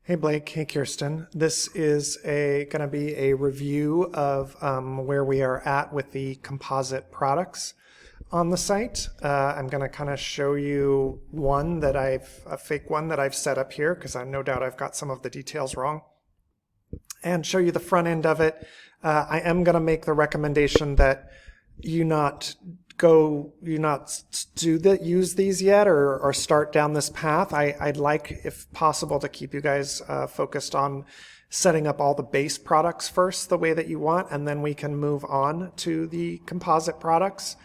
Hey Blake, hey Kirsten. This is going to be a review of where we are at with the composite products on the site. I'm going to kind of show you a fake one that I've set up here because I no doubt I've got some of the details wrong, and show you the front end of it. I am going to make the recommendation that you not use these yet or start down this path. I'd like, if possible, to keep you guys focused on setting up all the base products first the way that you want, and then we can move on to the composite products.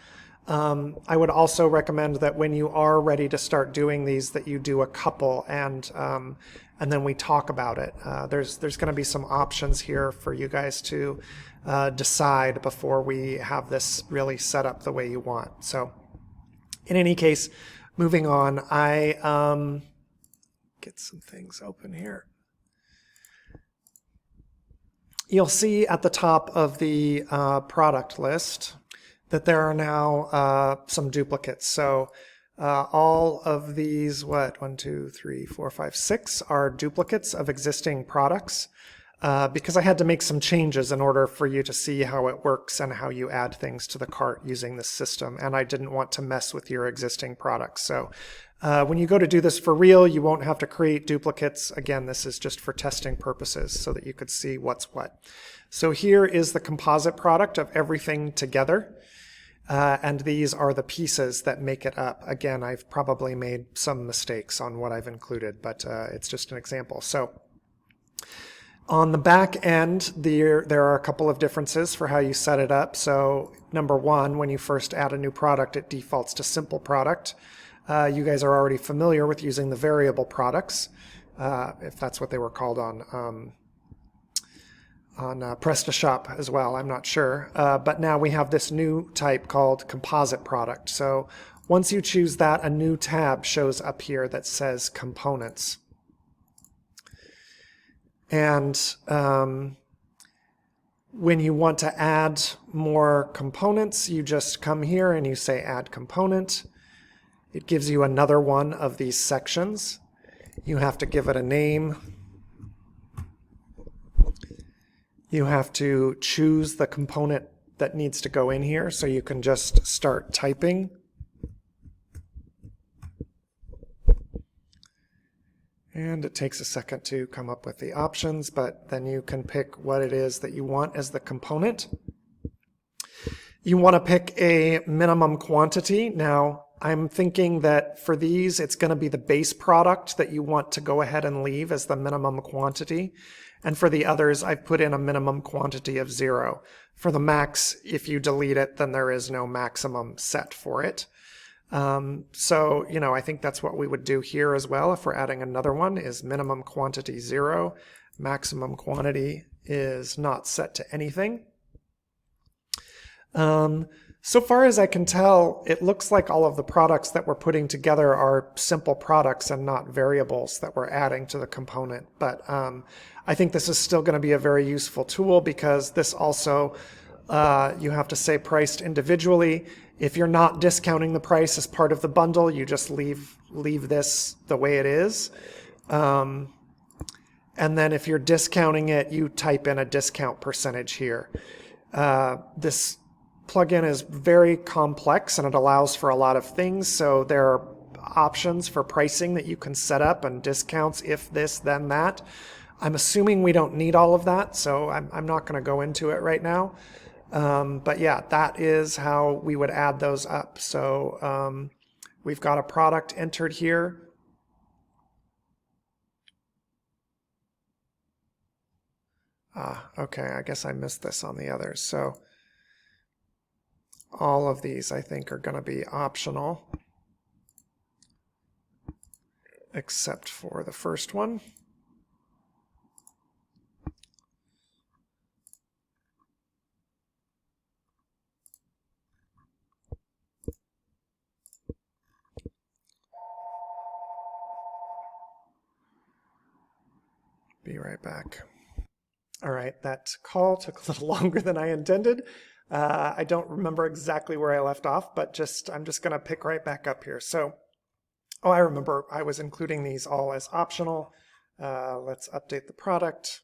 I would also recommend that when you are ready to start doing these, that you do a couple and then we talk about it. There's going to be some options here for you guys to decide before we have this really set up the way you want. So in any case, moving on, I get some things open here. You'll see at the top of the product list that there are now some duplicates. So all of these, 1, 2, 3, 4, 5, 6 are duplicates of existing products because I had to make some changes in order for you to see how it works and how you add things to the cart using this system. And I didn't want to mess with your existing products. So when you go to do this for real, you won't have to create duplicates. Again, this is just for testing purposes so that you could see what's what. So here is the composite product of everything together. And these are the pieces that make it up. Again, I've probably made some mistakes on what I've included, but it's just an example. So on the back end, there are a couple of differences for how you set it up. So number one, when you first add a new product, it defaults to simple product. You guys are already familiar with using the variable products, if that's what they were called on PrestaShop as well, I'm not sure. But now we have this new type called Composite Product. So once you choose that, a new tab shows up here that says Components. And when you want to add more components, you just come here and you say Add Component. It gives you another one of these sections. You have to give it a name. You have to choose the component that needs to go in here, so you can just start typing. And it takes a second to come up with the options, but then you can pick what it is that you want as the component. You want to pick a minimum quantity. Now, I'm thinking that for these, it's going to be the base product that you want to go ahead and leave as the minimum quantity. And for the others, I've put in a minimum quantity of 0. For the max, if you delete it, then there is no maximum set for it. So, I think that's what we would do here as well. If we're adding another one, is minimum quantity 0. Maximum quantity is not set to anything. So far as I can tell, it looks like all of the products that we're putting together are simple products and not variables that we're adding to the component. But I think this is still going to be a very useful tool because this also, you have to say priced individually. If you're not discounting the price as part of the bundle, you just leave this the way it is. And then if you're discounting it, you type in a discount percentage here. This plugin is very complex and it allows for a lot of things. So there are options for pricing that you can set up and discounts if this, then that. I'm assuming we don't need all of that, so I'm not going to go into it right now. But yeah, that is how we would add those up. So we've got a product entered here. Okay, I guess I missed this on the others. So all of these, I think, are going to be optional, except for the first one. Be right back. All right, that call took a little longer than I intended. I don't remember exactly where I left off, but I'm just going to pick right back up here. So, I remember I was including these all as optional. Let's update the product.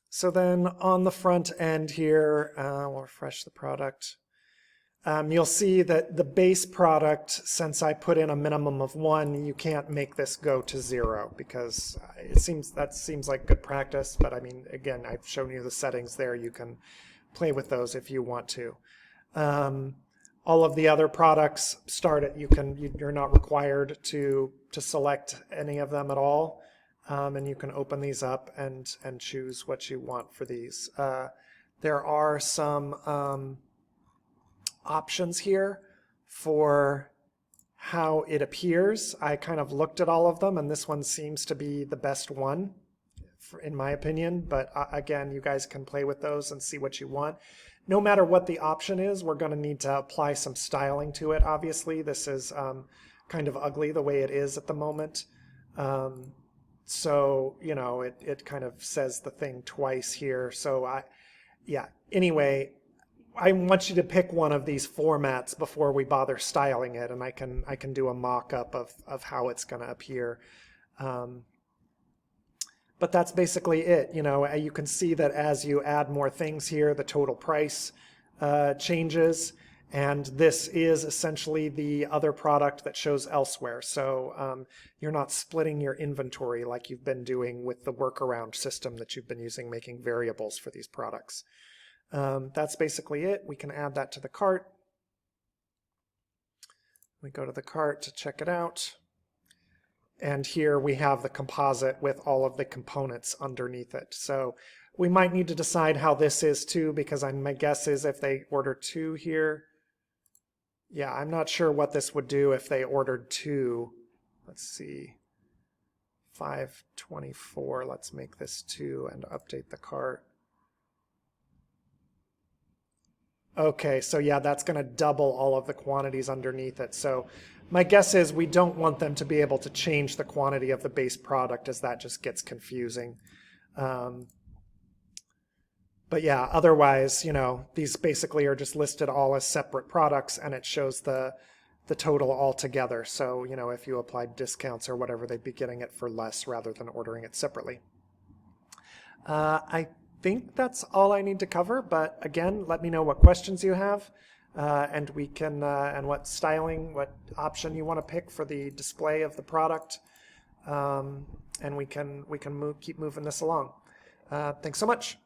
So then on the front end here, we'll refresh the product. You'll see that the base product, since I put in a minimum of 1, you can't make this go to 0 because that seems like good practice. But I mean, again, I've shown you the settings there. You can play with those if you want to. All of the other products start at, you're not required to select any of them at all. And you can open these up and choose what you want for these. There are some options here for how it appears. I kind of looked at all of them, and this one seems to be the best one, in my opinion. But again, you guys can play with those and see what you want. No matter what the option is, we're going to need to apply some styling to it, obviously. This is kind of ugly the way it is at the moment. So, you know, it kind of says the thing twice here. So, anyway, I want you to pick one of these formats before we bother styling it, and I can do a mock-up of how it's going to appear. But that's basically it. You know, you can see that as you add more things here, the total price changes. And this is essentially the other product that shows elsewhere. So you're not splitting your inventory like you've been doing with the workaround system that you've been using, making variables for these products. That's basically it. We can add that to the cart. We go to the cart to check it out. And here we have the composite with all of the components underneath it. So we might need to decide how this is too, because my guess is if they order 2 here, yeah, I'm not sure what this would do if they ordered 2. Let's see, 524. Let's make this 2 and update the cart. Okay, so yeah, that's going to double all of the quantities underneath it. So my guess is we don't want them to be able to change the quantity of the base product, as that just gets confusing. But yeah, otherwise, you know, these basically are just listed all as separate products, and it shows the total all together. So, you know, if you applied discounts or whatever, they'd be getting it for less rather than ordering it separately. I think that's all I need to cover, but again, let me know what questions you have, and we can and what styling, what option you want to pick for the display of the product, and we can keep moving this along. Thanks so much.